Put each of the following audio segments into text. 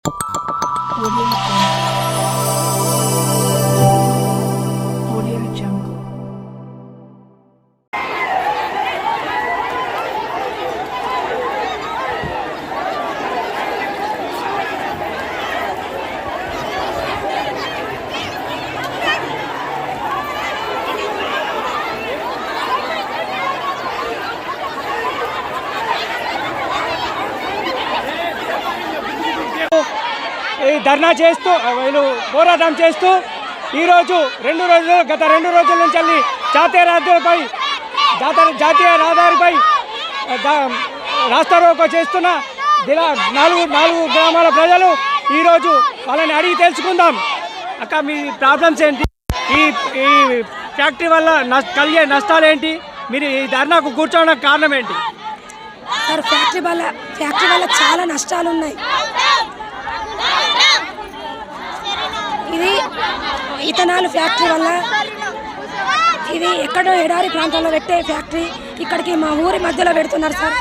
Audio Jungle. ఈ ధర్నా చేస్తూ వీళ్ళు పోరాటం చేస్తూ ఈరోజు గత రెండు రోజుల నుంచి జాతీయ రహదారిపై రాస్తారోకో చేస్తున్న నాలుగు గ్రామాల ప్రజలు ఈరోజు వాళ్ళని అడిగి తెలుసుకుందాం. అక్క, మీ ప్రాబ్లమ్స్ ఏంటి? ఈ ఫ్యాక్టరీ వల్ల కలిగే నష్టాలు ఏంటి? మీరు ఈ ధర్నాకు కూర్చోవడానికి కారణం ఏంటి? సార్, ఫ్యాక్టరీ వల్ల చాలా నష్టాలు ఉన్నాయి. ఇది ఇథనాల్ ఫ్యాక్టరీ వల్ల, ఇది ఎక్కడో ఎడారి ప్రాంతాల్లో పెట్టే ఫ్యాక్టరీ ఇక్కడికి మా ఊరి మధ్యలో పెడుతున్నారు సార్.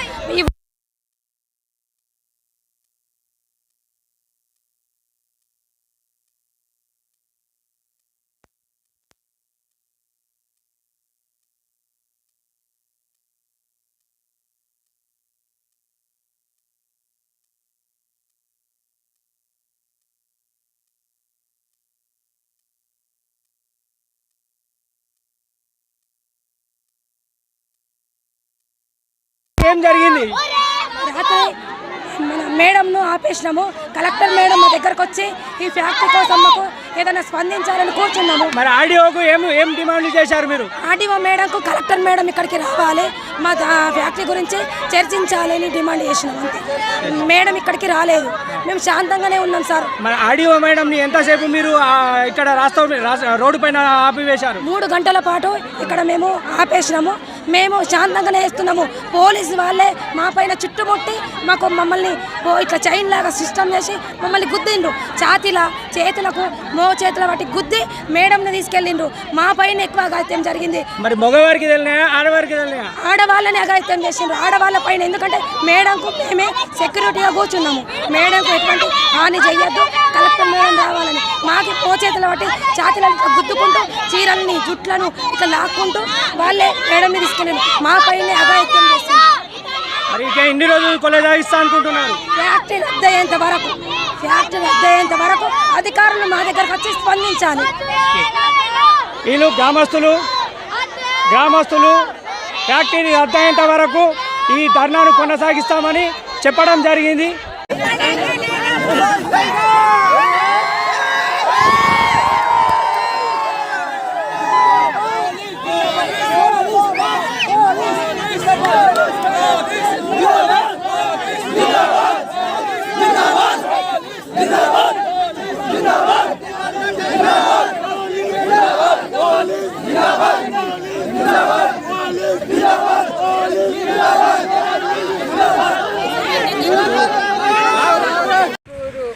ఏం జరిగింది? రాత్రి మన మేడంను ఆపేసినాము. కలెక్టర్ మేడం మా దగ్గరకు వచ్చి ఈ ఫ్యాక్టరీ కోసం మాకు ఏదైనా స్పందించాలని కూర్చున్నాము. మరి ఆర్డీఓకు ఏం డిమాండ్ చేశారు మీరు? ఆర్డీఓ మేడంకు కలెక్టర్ మేడం ఇక్కడికి రావాలి, మా ఫ్యాక్టరీ గురించి చర్చించాలని డిమాండ్ చేసినాం. అంతే, మేడం ఇక్కడికి రాలేదు. మేము శాంతంగానే ఉన్నాం సార్. మరి ఆర్డీఓ మేడంని ఎంతసేపు మీరు ఇక్కడ రోడ్డు పైన ఆపివేశారు? 3 గంటల పాటు ఇక్కడ మేము ఆపేసినాము. మేము శాంతంగానే వేస్తున్నాము. పోలీసు వాళ్ళే మా పైన చుట్టుముట్టి మమ్మల్ని ఇట్లా చైన్ లాగా సిస్టమ్ చేసి మమ్మల్ని గుద్దిండ్రు. చేతులకు చేతుల వాటి గుద్ది మేడంని తీసుకెళ్ళిండ్రు. మా పైన ఎక్కువ అఘాయిత్యం జరిగింది. మరి మగవారికి తెలియనా, ఆడవారికి తెలియనా? ఆడవాళ్ళని అఘాయిత్యం చేసిండ్రు. ఆడవాళ్ళ పైన, ఎందుకంటే మేడంకు మేమే సెక్యూరిటీగా కూర్చున్నాము. మేడంకు ఎటువంటి హాని చెయ్యొద్దు, కలెక్టర్ మేడం రావాలని. మాకి చేతుల వాటి ఛాతీలను గుద్దుకుంటూ చీరల్ని జుట్లను ఇట్లా లాక్కుంటూ వాళ్ళే మేడంని తీసుకెళ్ళిండ్రు. మా పైన అఘాయిత్యం చేసిండ్రు. మరి ఇంకా ఎన్ని రోజులు కొనసాగిస్తా అనుకుంటున్నారు? ఫ్యాక్టరీ రద్దయ్యేంత వరకు అధికారులు మా దగ్గరకు వచ్చి స్పందించాలి. వీళ్ళు గ్రామస్తులు ఫ్యాక్టరీ రద్దయ్యేంత వరకు ఈ ధర్నాను కొనసాగిస్తామని చెప్పడం జరిగింది.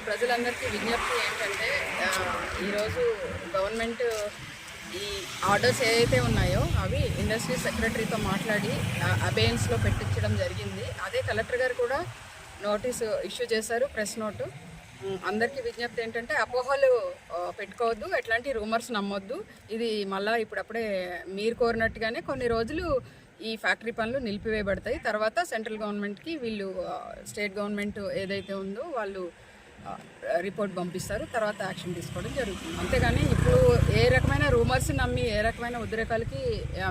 ప్రజలందరికీ విజ్ఞప్తి ఏంటంటే, ఈరోజు గవర్నమెంట్ ఈ ఆర్డర్స్ ఏవైతే ఉన్నాయో అవి ఇండస్ట్రీ సెక్రటరీతో మాట్లాడి అబేయన్స్లో పెట్టించడం జరిగింది. అదే కలెక్టర్ గారు కూడా నోటీసు ఇష్యూ చేశారు, ప్రెస్ నోటు. అందరికీ విజ్ఞప్తి ఏంటంటే, అపోహలు పెట్టుకోవద్దు, ఎట్లాంటి రూమర్స్ నమ్మొద్దు. ఇది మళ్ళీ ఇప్పుడప్పుడే మీరు కోరినట్టుగానే కొన్ని రోజులు ఈ ఫ్యాక్టరీ పనులు నిలిపివేయబడతాయి. తర్వాత సెంట్రల్ గవర్నమెంట్కి వీళ్ళు స్టేట్ గవర్నమెంట్ ఏదైతే ఉందో వాళ్ళు రిపోర్ట్ పంపిస్తారు. తర్వాత యాక్షన్ తీసుకోవడం జరుగుతుంది. అంతేగాని ఇప్పుడు ఏ రకమైన రూమర్స్ నమ్మి ఏ రకమైన ఉద్రేకాలకి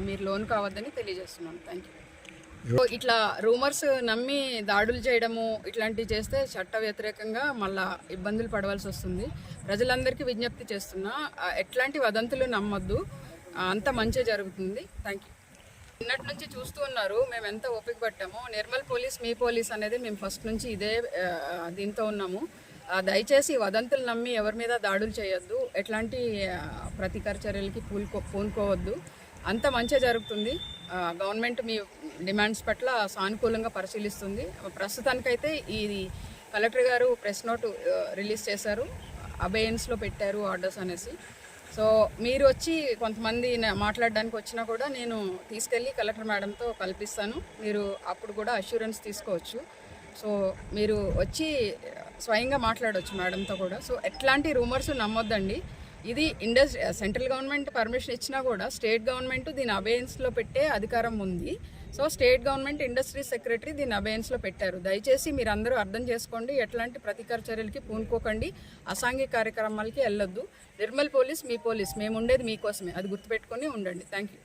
మీరు లోన్ కావద్దని తెలియజేస్తున్నాను. Thank you. ఇట్లా రూమర్స్ నమ్మి దాడులు చేయడము ఇట్లాంటివి చేస్తే చట్ట వ్యతిరేకంగా మళ్ళా ఇబ్బందులు పడవలసి వస్తుంది. ప్రజలందరికీ విజ్ఞప్తి చేస్తున్నా, ఎట్లాంటి వదంతులు నమ్మొద్దు, అంత మంచి జరుగుతుంది. Thank you. నిన్నటి నుంచి చూస్తూ ఉన్నారు మేము ఎంత ఓపిక పట్టామో. నిర్మల్ పోలీస్, మీ పోలీస్ అనేది మేము ఫస్ట్ నుంచి ఇదే దీంతో ఉన్నాము. దయచేసి వదంతులు నమ్మి ఎవరి మీద దాడులు చేయొద్దు, ఎట్లాంటి ప్రతీకార చర్యలకి పూనుకోవద్దు. అంత మంచి జరుగుతుంది. గవర్నమెంట్ మీ డిమాండ్స్ పట్ల సానుకూలంగా పరిశీలిస్తుంది. ప్రస్తుతానికైతే ఇది కలెక్టర్ గారు ప్రెస్ నోటు రిలీజ్ చేశారు, అబేయన్స్లో పెట్టారు ఆర్డర్స్ అనేసి. సో మీరు వచ్చి కొంతమంది మాట్లాడడానికి వచ్చినా కూడా నేను తీసుకెళ్ళి కలెక్టర్ మేడంతో కల్పిస్తాను. మీరు అప్పుడు కూడా అష్యూరెన్స్ తీసుకోవచ్చు. సో మీరు వచ్చి స్వయంగా మాట్లాడవచ్చు మేడంతో కూడా. సో ఎట్లాంటి రూమర్స్ నమ్మొద్దండి. ఇది సెంట్రల్ గవర్నమెంట్ పర్మిషన్ ఇచ్చినా కూడా స్టేట్ గవర్నమెంట్ దీని అబేయన్స్లో పెట్టే అధికారం ఉంది. So state government industries secretary దీన్ని అబేయన్స్లో పెట్టారు. దయచేసి మీరు అందరూ అర్థం చేసుకోండి, ఎట్లాంటి ప్రతీకార చర్యలకి పూనుకోకండి, అసాంఘిక కార్యక్రమాలకి వెళ్ళొద్దు. నిర్మల్ పోలీస్ మీ పోలీస్, మేము ఉండేది మీకోసమే, అది గుర్తుపెట్టుకొని ఉండండి. Thank you.